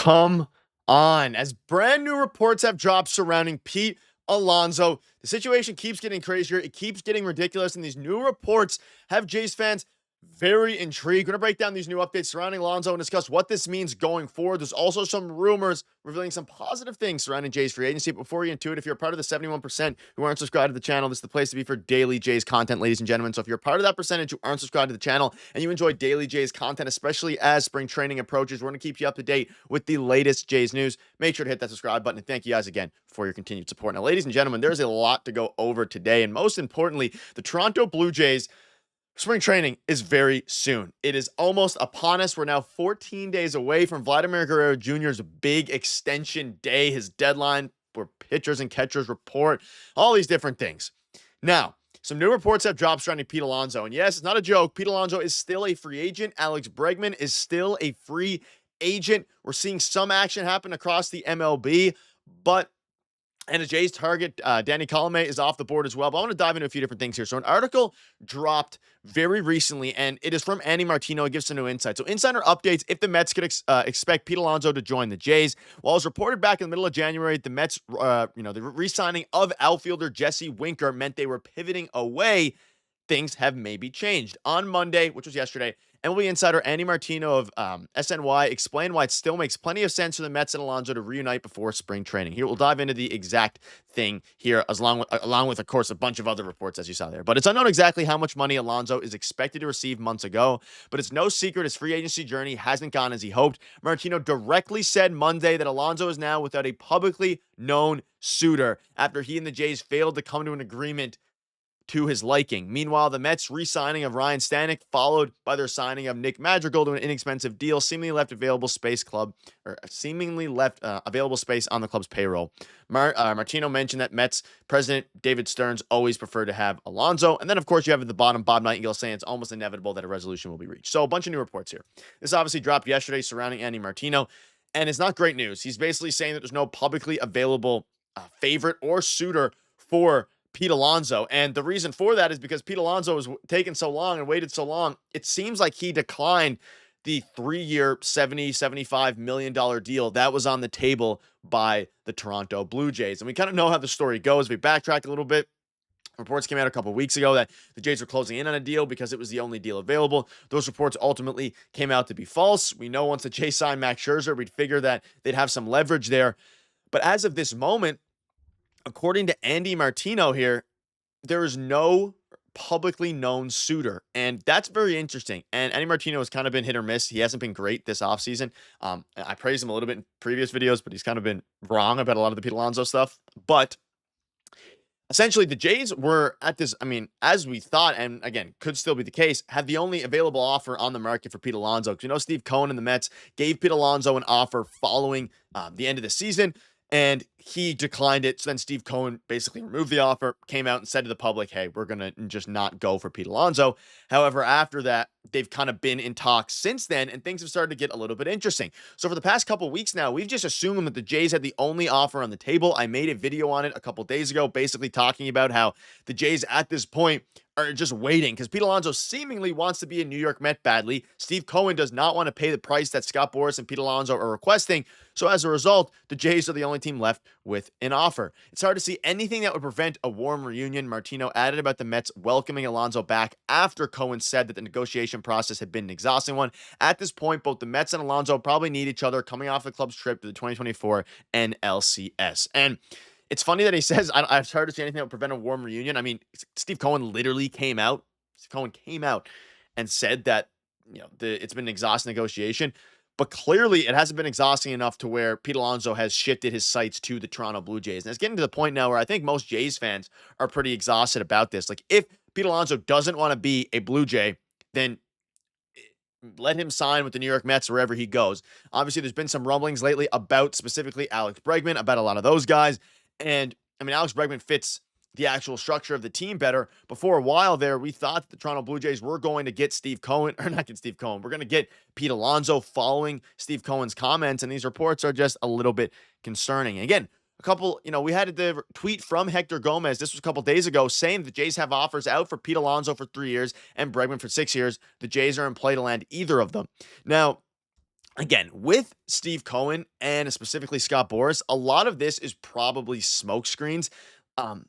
Come on. As brand new reports have dropped surrounding Pete Alonso, the situation keeps getting crazier. It keeps getting ridiculous. And these new reports have Jays fans very intrigued. We're going to break down these new updates surrounding Alonso and discuss what this means going forward. There's also some rumors revealing some positive things surrounding Jays free agency. But before we get into it, if you're a part of the 71% who aren't subscribed to the channel, this is the place to be for daily Jays content, ladies and gentlemen. So if you're part of that percentage who aren't subscribed to the channel and you enjoy daily Jays content, especially as spring training approaches, we're going to keep you up to date with the latest Jays news. Make sure to hit that subscribe button. And thank you guys again for your continued support. Now, ladies and gentlemen, there's a lot to go over today. And most importantly, the Toronto Blue Jays spring training is very soon. It is almost upon us. We're now 14 days away from Vladimir Guerrero Jr.'s big extension day, his deadline where pitchers and catchers report, all these different things. Now, some new reports have dropped surrounding Pete Alonso. And yes, it's not a joke. Pete Alonso is still a free agent. Alex Bregman is still a free agent. We're seeing some action happen across the MLB, and the Jays target, Danny Colomé, is off the board as well. But I want to dive into a few different things here. So an article dropped very recently, and it is from Andy Martino. It gives some new insight. So insider updates if the Mets could expect Pete Alonso to join the Jays. While it was reported back in the middle of January, the Mets, the re-signing of outfielder Jesse Winker meant they were pivoting away. Things have maybe changed. On Monday, which was yesterday, MLB insider Andy Martino of SNY explained why it still makes plenty of sense for the Mets and Alonso to reunite before spring training. Here, we'll dive into the exact thing here, along with, of course, a bunch of other reports, as you saw there. But it's unknown exactly how much money Alonso is expected to receive months ago, but it's no secret his free agency journey hasn't gone as he hoped. Martino directly said Monday that Alonso is now without a publicly known suitor after he and the Jays failed to come to an agreement to his liking. Meanwhile, the Mets re-signing of Ryan Stanek, followed by their signing of Nick Madrigal to an inexpensive deal, seemingly left available space on the club's payroll. Martino mentioned that Mets president David Stearns always preferred to have Alonso. And then, of course, you have at the bottom Bob Nightingale saying it's almost inevitable that a resolution will be reached. So a bunch of new reports here. This obviously dropped yesterday surrounding Andy Martino, and it's not great news. He's basically saying that there's no publicly available favorite or suitor for Pete Alonso. And the reason for that is because Pete Alonso was taking so long and waited so long. It seems like he declined the 3-year, $75 million deal that was on the table by the Toronto Blue Jays. And we kind of know how the story goes. We backtracked a little bit. Reports came out a couple of weeks ago that the Jays were closing in on a deal because it was the only deal available. Those reports ultimately came out to be false. We know once the Jays signed Max Scherzer, we'd figure that they'd have some leverage there. But as of this moment, according to Andy Martino here, there is no publicly known suitor, and that's very interesting. And Andy Martino has kind of been hit or miss. He hasn't been great this offseason. I praised him a little bit in previous videos, but he's kind of been wrong about a lot of the Pete Alonso stuff. But essentially, the Jays were at this, as we thought, and again, could still be the case, had the only available offer on the market for Pete Alonso. Because Steve Cohen and the Mets gave Pete Alonso an offer following the end of the season, and he declined it. So then Steve Cohen basically removed the offer, came out and said to the public, hey, we're going to just not go for Pete Alonso. However, after that, they've kind of been in talks since then, and things have started to get a little bit interesting. So for the past couple of weeks now, we've just assumed that the Jays had the only offer on the table. I made a video on it a couple days ago, basically talking about how the Jays at this point are just waiting because Pete Alonso seemingly wants to be a New York Met badly. Steve Cohen does not want to pay the price that Scott Boras and Pete Alonso are requesting. So as a result, the Jays are the only team left with an offer. It's hard to see anything that would prevent a warm reunion. Martino added about the Mets welcoming Alonso back after Cohen said that the negotiation process had been an exhausting one. At this point, both the Mets and Alonso probably need each other coming off the club's trip to the 2024 NLCS. And it's funny that he says, I've hard to see anything that would prevent a warm reunion. Steve Cohen literally came out. And said that, it's been an exhausting negotiation. But clearly, it hasn't been exhausting enough to where Pete Alonso has shifted his sights to the Toronto Blue Jays. And it's getting to the point now where I think most Jays fans are pretty exhausted about this. Like, if Pete Alonso doesn't want to be a Blue Jay, then let him sign with the New York Mets wherever he goes. Obviously, there's been some rumblings lately about specifically Alex Bregman, about a lot of those guys. And, Alex Bregman fits the actual structure of the team better. But for a while there, we thought that the Toronto Blue Jays were going to get We're going to get Pete Alonso following Steve Cohen's comments. And these reports are just a little bit concerning. Again, we had the tweet from Hector Gomez. This was a couple days ago saying the Jays have offers out for Pete Alonso for 3 years and Bregman for 6 years. The Jays are in play to land either of them. Now, again, with Steve Cohen and specifically Scott Boras, a lot of this is probably smokescreens. Um,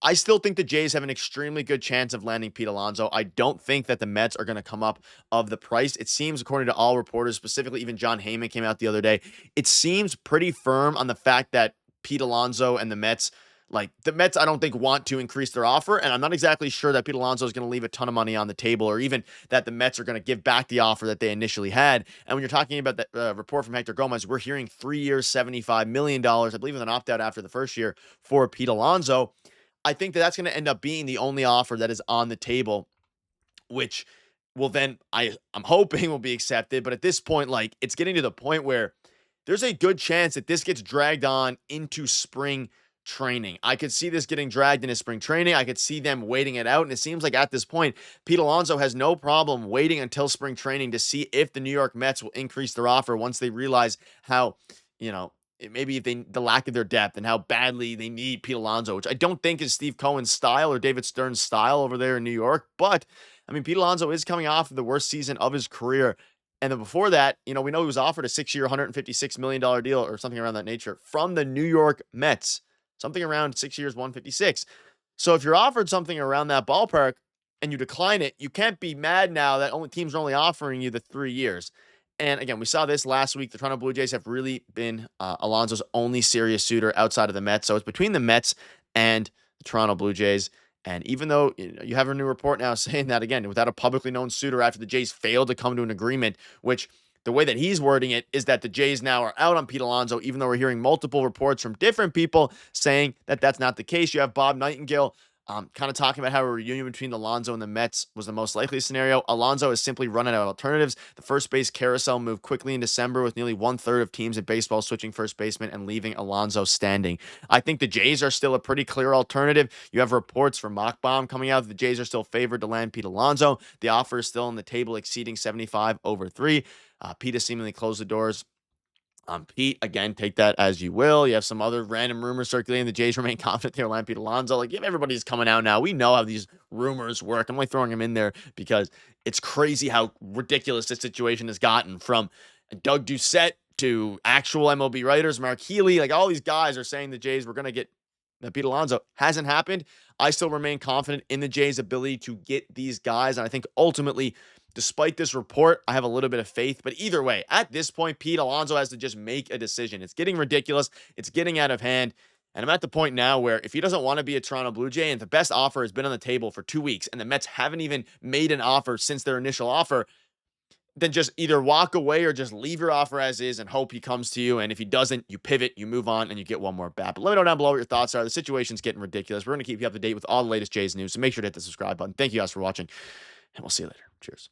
I still think the Jays have an extremely good chance of landing Pete Alonso. I don't think that the Mets are going to come up of the price. It seems, according to all reporters, specifically even John Heyman came out the other day, it seems pretty firm on the fact that Pete Alonso and the Mets, like the Mets, I don't think want to increase their offer. And I'm not exactly sure that Pete Alonso is going to leave a ton of money on the table or even that the Mets are going to give back the offer that they initially had. And when you're talking about that report from Hector Gomez, we're hearing 3 years, $75 million, I believe with an opt out after the first year for Pete Alonso. I think that that's going to end up being the only offer that is on the table, which will then I'm hoping will be accepted. But at this point, like it's getting to the point where there's a good chance that this gets dragged on into spring training. I could see this getting dragged into spring training. I could see them waiting it out. And it seems like at this point, Pete Alonso has no problem waiting until spring training to see if the New York Mets will increase their offer once they realize how, you know, maybe if the lack of their depth and how badly they need Pete Alonso, which I don't think is Steve Cohen's style or David Stern's style over there in New York. But I mean, Pete Alonso is coming off of the worst season of his career. And then before that, we know he was offered a 6-year, $156 million deal or something around that nature from the New York Mets, something around 6 years, 156. So if you're offered something around that ballpark and you decline it, you can't be mad now that only teams are only offering you the 3 years. And again, we saw this last week. The Toronto Blue Jays have really been Alonso's only serious suitor outside of the Mets. So it's between the Mets and the Toronto Blue Jays. And even though you have a new report now saying that, again, without a publicly known suitor after the Jays failed to come to an agreement, which the way that he's wording it is that the Jays now are out on Pete Alonso, even though we're hearing multiple reports from different people saying that that's not the case. You have Bob Nightingale kind of talking about how a reunion between Alonso and the Mets was the most likely scenario. Alonso is simply running out of alternatives. The first base carousel moved quickly in December with nearly 1/3 of teams in baseball switching first baseman and leaving Alonso standing. I think the Jays are still a pretty clear alternative. You have reports from Mockbaum coming out that the Jays are still favored to land Pete Alonso. The offer is still on the table exceeding 75 over 3. Pete has seemingly closed the doors. Pete, again, take that as you will. You have some other random rumors circulating. The Jays remain confident they'll land Pete Alonso. Like, everybody's coming out now. We know how these rumors work. I'm only throwing them in there because it's crazy how ridiculous this situation has gotten from Doug Doucette to actual MLB writers, Mark Healy. Like, all these guys are saying the Jays were going to get Pete Alonso. Hasn't happened. I still remain confident in the Jays' ability to get these guys. And I think ultimately, despite this report, I have a little bit of faith. But either way, at this point, Pete Alonso has to just make a decision. It's getting ridiculous. It's getting out of hand. And I'm at the point now where if he doesn't want to be a Toronto Blue Jay and the best offer has been on the table for 2 weeks and the Mets haven't even made an offer since their initial offer, then just either walk away or just leave your offer as is and hope he comes to you. And if he doesn't, you pivot, you move on, and you get one more bat. But let me know down below what your thoughts are. The situation's getting ridiculous. We're going to keep you up to date with all the latest Jays news. So make sure to hit the subscribe button. Thank you guys for watching, and we'll see you later. Cheers.